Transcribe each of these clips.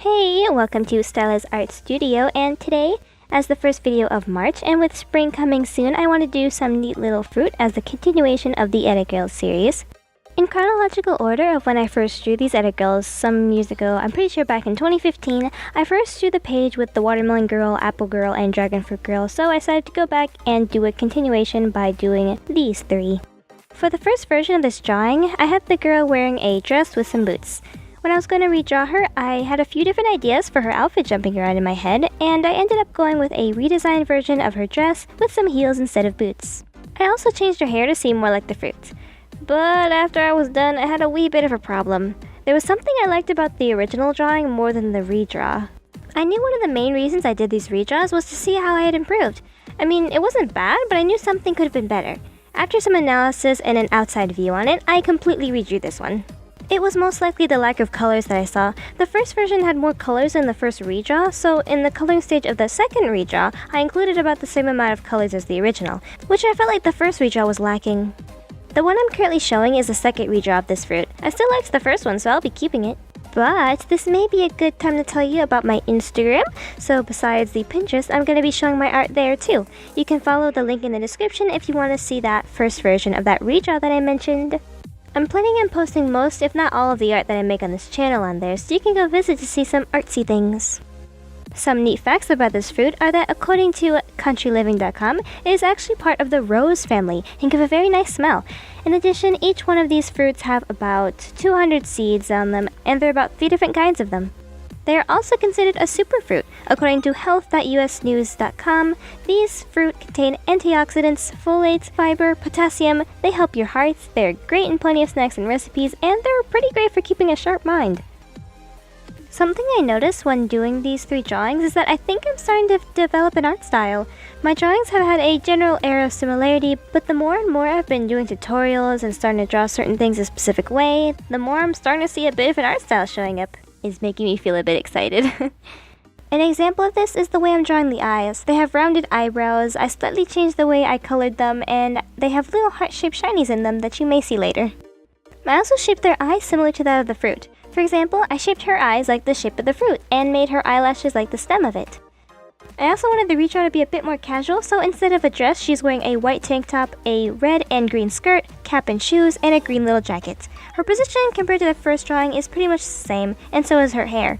Hey, welcome to Starla's Art Studio, and today, as the first video of March, and with spring coming soon, I want to do some neat little fruit as the continuation of the Edigirls series. In chronological order of when I first drew these Edigirls some years ago, I'm pretty sure back in 2015, I first drew the page with the watermelon girl, apple girl, and dragon fruit girl, so I decided to go back and do a continuation by doing these three. For the first version of this drawing, I had the girl wearing a dress with some boots. When I was going to redraw her, I had a few different ideas for her outfit jumping around in my head, and I ended up going with a redesigned version of her dress with some heels instead of boots. I also changed her hair to seem more like the fruit. But after I was done, I had a wee bit of a problem. There was something I liked about the original drawing more than the redraw. I knew one of the main reasons I did these redraws was to see how I had improved. I mean, it wasn't bad, but I knew something could have been better. After some analysis and an outside view on it, I completely redrew this one. It was most likely the lack of colors that I saw. The first version had more colors than the first redraw, so in the coloring stage of the second redraw, I included about the same amount of colors as the original, which I felt like the first redraw was lacking. The one I'm currently showing is the second redraw of this fruit. I still liked the first one, so I'll be keeping it. But this may be a good time to tell you about my Instagram, so besides the Pinterest, I'm going to be showing my art there too. You can follow the link in the description if you want to see that first version of that redraw that I mentioned. I'm planning on posting most, if not all, of the art that I make on this channel on there, so you can go visit to see some artsy things. Some neat facts about this fruit are that according to countryliving.com, it is actually part of the rose family and give a very nice smell. In addition, each one of these fruits have about 200 seeds on them, and there are about 3 different kinds of them. They are also considered a superfruit. According to health.usnews.com, these fruit contain antioxidants, folates, fiber, potassium. They help your heart, they're great in plenty of snacks and recipes, and they're pretty great for keeping a sharp mind. Something I noticed when doing these 3 drawings is that I think I'm starting to develop an art style. My drawings have had a general air of similarity, but the more and more I've been doing tutorials and starting to draw certain things a specific way, the more I'm starting to see a bit of an art style showing up. It's making me feel a bit excited. An example of this is the way I'm drawing the eyes. They have rounded eyebrows, I slightly changed the way I colored them, and they have little heart-shaped shinies in them that you may see later. I also shaped their eyes similar to that of the fruit. For example, I shaped her eyes like the shape of the fruit, and made her eyelashes like the stem of it. I also wanted the redraw to be a bit more casual, so instead of a dress, she's wearing a white tank top, a red and green skirt, cap and shoes, and a green little jacket. Her position compared to the first drawing is pretty much the same, and so is her hair.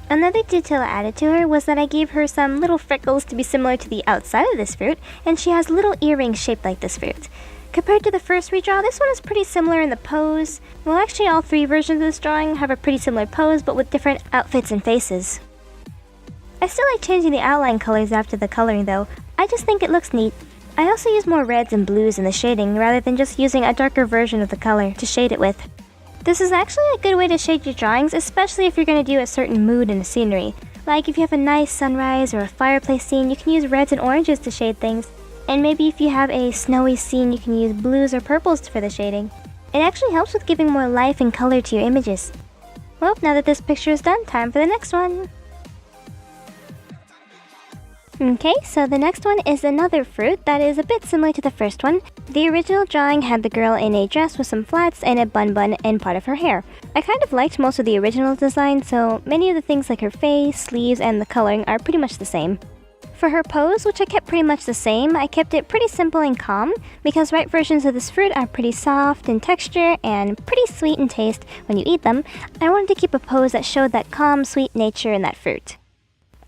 Another detail I added to her was that I gave her some little freckles to be similar to the outside of this fruit, and she has little earrings shaped like this fruit. Compared to the first redraw, this one is pretty similar in the pose. Well, actually all 3 versions of this drawing have a pretty similar pose, but with different outfits and faces. I still like changing the outline colors after the coloring though. I just think it looks neat. I also use more reds and blues in the shading rather than just using a darker version of the color to shade it with. This is actually a good way to shade your drawings, especially if you're going to do a certain mood in a scenery. Like if you have a nice sunrise or a fireplace scene, you can use reds and oranges to shade things. And maybe if you have a snowy scene, you can use blues or purples for the shading. It actually helps with giving more life and color to your images. Well, now that this picture is done, time for the next one! Okay, so the next one is another fruit that is a bit similar to the first one. The original drawing had the girl in a dress with some flats and a bun and part of her hair. I kind of liked most of the original design, so many of the things like her face, sleeves, and the coloring are pretty much the same. For her pose, which I kept pretty much the same, I kept it pretty simple and calm, because right versions of this fruit are pretty soft in texture and pretty sweet in taste when you eat them. I wanted to keep a pose that showed that calm, sweet nature in that fruit.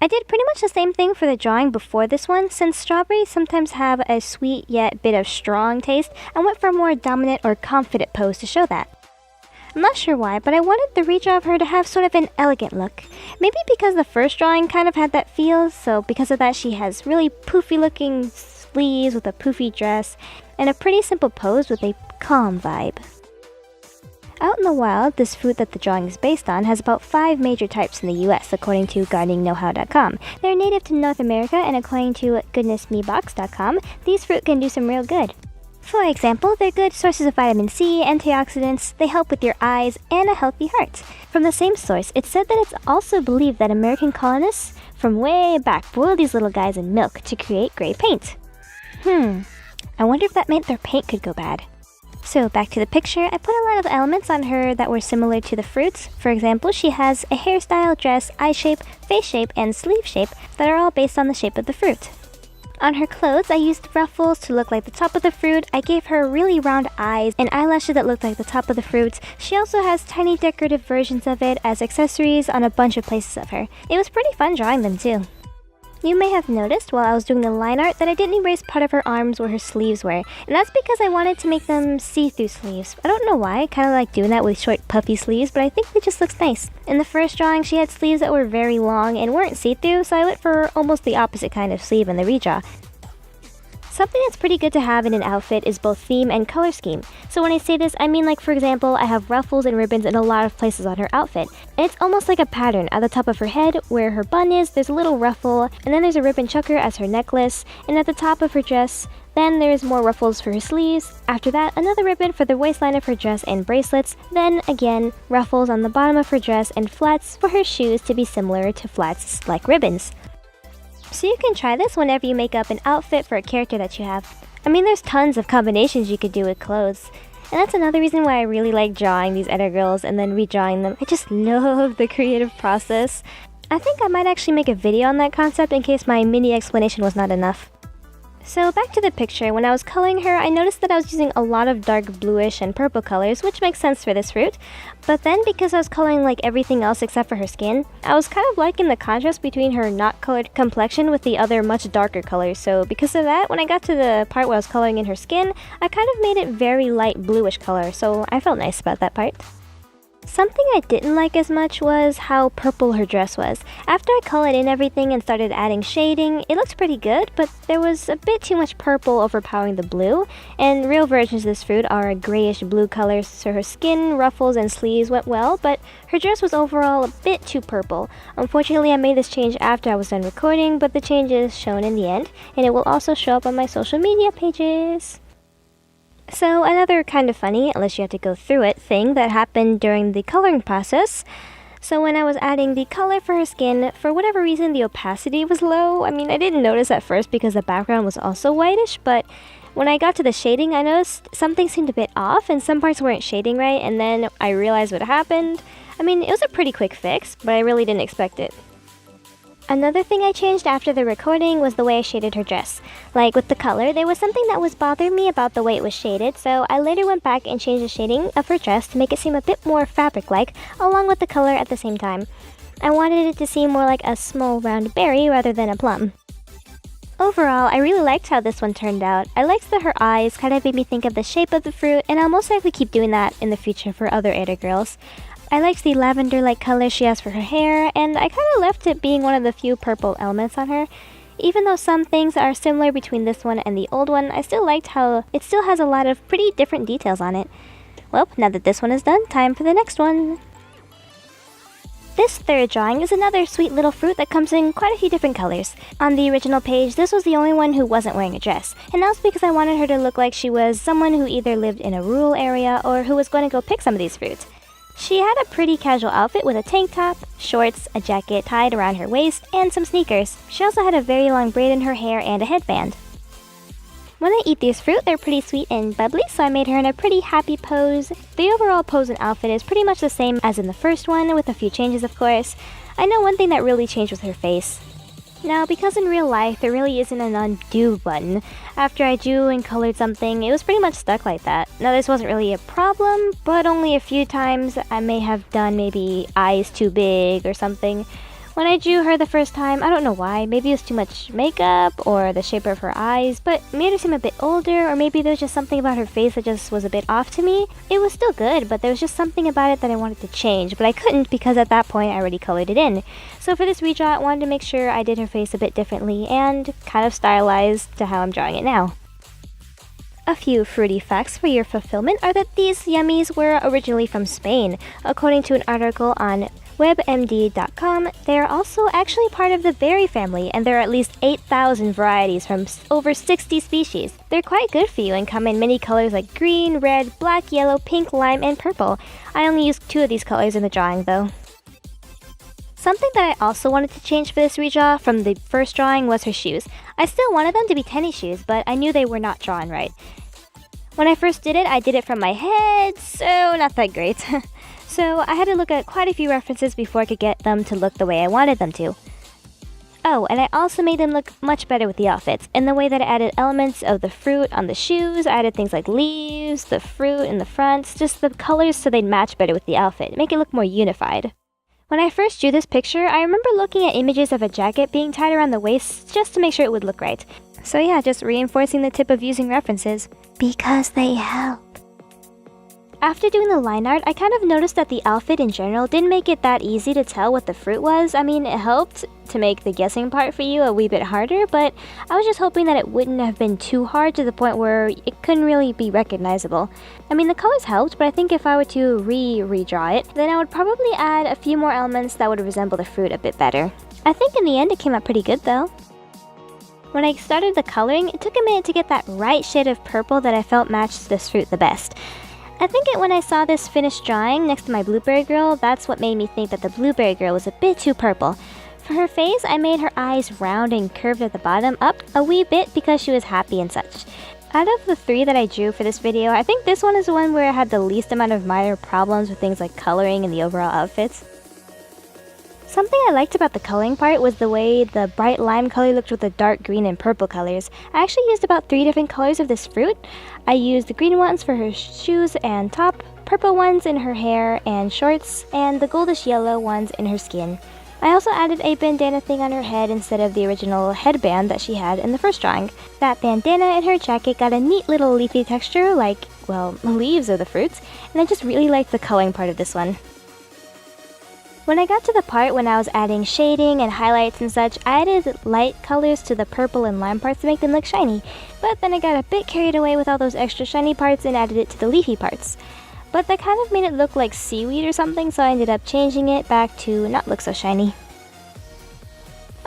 I did pretty much the same thing for the drawing before this one, since strawberries sometimes have a sweet yet bit of strong taste. I went for a more dominant or confident pose to show that. I'm not sure why, but I wanted the redraw of her to have sort of an elegant look. Maybe because the first drawing kind of had that feel, so because of that she has really poofy looking sleeves with a poofy dress, and a pretty simple pose with a calm vibe. Out in the wild, this fruit that the drawing is based on has about 5 major types in the US, according to gardeningknowhow.com. They're native to North America, and according to goodnessmebox.com, these fruit can do some real good. For example, they're good sources of vitamin C, antioxidants, they help with your eyes, and a healthy heart. From the same source, it's said that it's also believed that American colonists from way back boiled these little guys in milk to create gray paint. I wonder if that meant their paint could go bad. So back to the picture, I put a lot of elements on her that were similar to the fruits. For example, she has a hairstyle, dress, eye shape, face shape, and sleeve shape that are all based on the shape of the fruit. On her clothes, I used ruffles to look like the top of the fruit. I gave her really round eyes and eyelashes that looked like the top of the fruit. She also has tiny decorative versions of it as accessories on a bunch of places of her. It was pretty fun drawing them too. You may have noticed while I was doing the line art that I didn't erase part of her arms where her sleeves were, and that's because I wanted to make them see-through sleeves. I don't know why, I kind of like doing that with short puffy sleeves, but I think it just looks nice. In the first drawing, she had sleeves that were very long and weren't see-through, so I went for almost the opposite kind of sleeve in the redraw. Something that's pretty good to have in an outfit is both theme and color scheme. So when I say this, I mean like, for example, I have ruffles and ribbons in a lot of places on her outfit. And it's almost like a pattern. At the top of her head, where her bun is, there's a little ruffle, and then there's a ribbon choker as her necklace, and at the top of her dress, then there's more ruffles for her sleeves. After that, another ribbon for the waistline of her dress and bracelets, then again, ruffles on the bottom of her dress and flats for her shoes to be similar to flats like ribbons. So you can try this whenever you make up an outfit for a character that you have. I mean, there's tons of combinations you could do with clothes. And that's another reason why I really like drawing these Edigirls and then redrawing them. I just love the creative process. I think I might actually make a video on that concept in case my mini explanation was not enough. So back to the picture, when I was coloring her, I noticed that I was using a lot of dark bluish and purple colors, which makes sense for this fruit. But then because I was coloring like everything else except for her skin, I was kind of liking the contrast between her not colored complexion with the other much darker colors. So because of that, when I got to the part where I was coloring in her skin, I kind of made it very light bluish color, so I felt nice about that part. Something I didn't like as much was how purple her dress was. After I colored in everything and started adding shading, it looked pretty good, but there was a bit too much purple overpowering the blue, and real versions of this fruit are a grayish blue color, so her skin, ruffles, and sleeves went well, but her dress was overall a bit too purple. Unfortunately, I made this change after I was done recording, but the change is shown in the end, and it will also show up on my social media pages. So another kind of funny, unless you have to go through it, thing that happened during the coloring process. So when I was adding the color for her skin, for whatever reason the opacity was low. I mean, I didn't notice at first because the background was also whitish, but when I got to the shading, I noticed something seemed a bit off and some parts weren't shading right, and then I realized what happened. I mean, it was a pretty quick fix, but I really didn't expect it. Another thing I changed after the recording was the way I shaded her dress. Like with the color, there was something that was bothering me about the way it was shaded, so I later went back and changed the shading of her dress to make it seem a bit more fabric-like, along with the color at the same time. I wanted it to seem more like a small round berry rather than a plum. Overall, I really liked how this one turned out. I liked that her eyes kind of made me think of the shape of the fruit, and I'll most likely keep doing that in the future for other Edigirls. I liked the lavender-like color she has for her hair, and I kind of left it being one of the few purple elements on her. Even though some things are similar between this one and the old one, I still liked how it still has a lot of pretty different details on it. Well, now that this one is done, time for the next one. This third drawing is another sweet little fruit that comes in quite a few different colors. On the original page, this was the only one who wasn't wearing a dress, and that was because I wanted her to look like she was someone who either lived in a rural area or who was going to go pick some of these fruits. She had a pretty casual outfit with a tank top, shorts, a jacket tied around her waist, and some sneakers. She also had a very long braid in her hair and a headband. When I eat these fruit, they're pretty sweet and bubbly, so I made her in a pretty happy pose. The overall pose and outfit is pretty much the same as in the first one, with a few changes of course. I know one thing that really changed was her face. Now, because in real life, there really isn't an undo button. After I drew and colored something, it was pretty much stuck like that. Now, this wasn't really a problem, but only a few times I may have done maybe eyes too big or something. When I drew her the first time, I don't know why, maybe it was too much makeup or the shape of her eyes, but it made her seem a bit older, or maybe there was just something about her face that just was a bit off to me. It was still good, but there was just something about it that I wanted to change, but I couldn't because at that point I already colored it in. So for this redraw, I wanted to make sure I did her face a bit differently and kind of stylized to how I'm drawing it now. A few fruity facts for your fulfillment are that these yummies were originally from Spain. According to an article on webmd.com, they are also actually part of the berry family, and there are at least 8,000 varieties from over 60 species. They're quite good for you and come in many colors like green, red, black, yellow, pink, lime, and purple. I only used 2 of these colors in the drawing though. Something that I also wanted to change for this redraw from the first drawing was her shoes. I still wanted them to be tennis shoes, but I knew they were not drawn right. When I first did it from my head, so not that great. So I had to look at quite a few references before I could get them to look the way I wanted them to. Oh, and I also made them look much better with the outfits, in the way that I added elements of the fruit on the shoes, I added things like leaves, the fruit in the fronts, just the colors so they'd match better with the outfit, make it look more unified. When I first drew this picture, I remember looking at images of a jacket being tied around the waist just to make sure it would look right. So yeah, just reinforcing the tip of using references. Because they help. After doing the line art, I kind of noticed that the outfit in general didn't make it that easy to tell what the fruit was. I mean, it helped to make the guessing part for you a wee bit harder, but I was just hoping that it wouldn't have been too hard to the point where it couldn't really be recognizable. I mean, the colors helped, but I think if I were to redraw it, then I would probably add a few more elements that would resemble the fruit a bit better. I think in the end it came out pretty good though. When I started the coloring, it took a minute to get that right shade of purple that I felt matched this fruit the best. I think when I saw this finished drawing next to my blueberry girl, that's what made me think that the blueberry girl was a bit too purple. For her face, I made her eyes round and curved at the bottom up a wee bit because she was happy and such. Out of the 3 that I drew for this video, I think this one is the one where I had the least amount of minor problems with things like coloring and the overall outfits. Something I liked about the coloring part was the way the bright lime color looked with the dark green and purple colors. I actually used about 3 different colors of this fruit. I used the green ones for her shoes and top, purple ones in her hair and shorts, and the goldish yellow ones in her skin. I also added a bandana thing on her head instead of the original headband that she had in the first drawing. That bandana and her jacket got a neat little leafy texture like, well, leaves of the fruits, and I just really liked the coloring part of this one. When I got to the part when I was adding shading and highlights and such, I added light colors to the purple and lime parts to make them look shiny, but then I got a bit carried away with all those extra shiny parts and added it to the leafy parts. But that kind of made it look like seaweed or something, so I ended up changing it back to not look so shiny.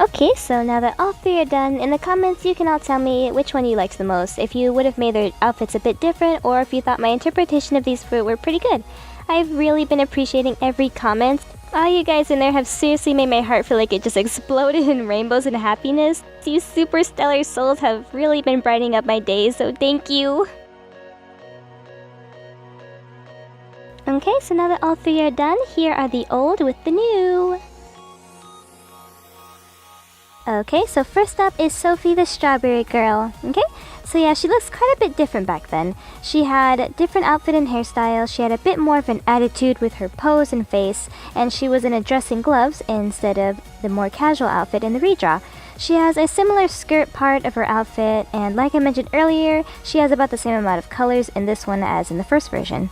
Okay, so now that all 3 are done, in the comments you can all tell me which one you liked the most, if you would have made their outfits a bit different, or if you thought my interpretation of these fruit were pretty good. I've really been appreciating every comment. All you guys in there have seriously made my heart feel like it just exploded in rainbows and happiness. You super stellar souls have really been brightening up my days, so thank you! Okay, so now that all 3 are done, here are the old with the new! Okay, so first up is Sophie the Strawberry Girl. Okay, so yeah, she looks quite a bit different back then. She had a different outfit and hairstyle, she had a bit more of an attitude with her pose and face, and she was in a dress and gloves instead of the more casual outfit in the redraw. She has a similar skirt part of her outfit, and like I mentioned earlier, she has about the same amount of colors in this one as in the first version.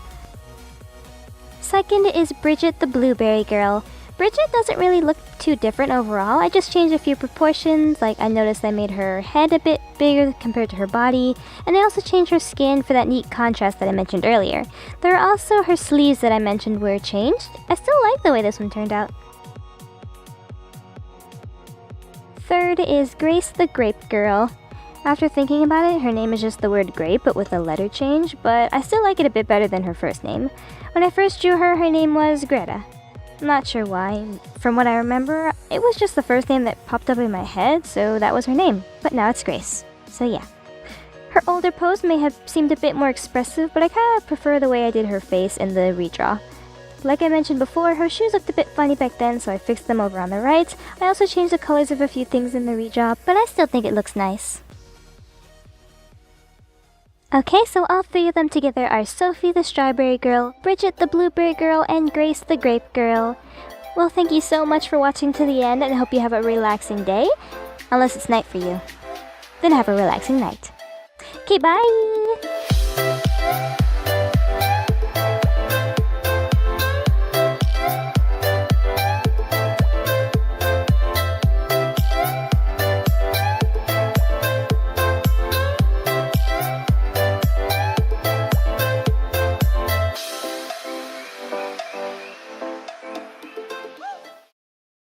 Second is Bridget the Blueberry Girl. Bridget doesn't really look too different overall. I just changed a few proportions, like I noticed I made her head a bit bigger compared to her body, and I also changed her skin for that neat contrast that I mentioned earlier. There are also her sleeves that I mentioned were changed. I still like the way this one turned out. Third is Grace the Grape Girl. After thinking about it, her name is just the word grape but with a letter change, but I still like it a bit better than her first name. When I first drew her, her name was Greta. Not sure why. From what I remember, it was just the first name that popped up in my head, so that was her name. But now it's Grace. So yeah. Her older pose may have seemed a bit more expressive, but I kinda prefer the way I did her face in the redraw. Like I mentioned before, her shoes looked a bit funny back then, so I fixed them over on the right. I also changed the colors of a few things in the redraw, but I still think it looks nice. Okay, so all 3 of them together are Sophie the Strawberry Girl, Bridget the Blueberry Girl, and Grace the Grape Girl. Well, thank you so much for watching to the end, and I hope you have a relaxing day. Unless it's night for you. Then have a relaxing night. Okay, bye!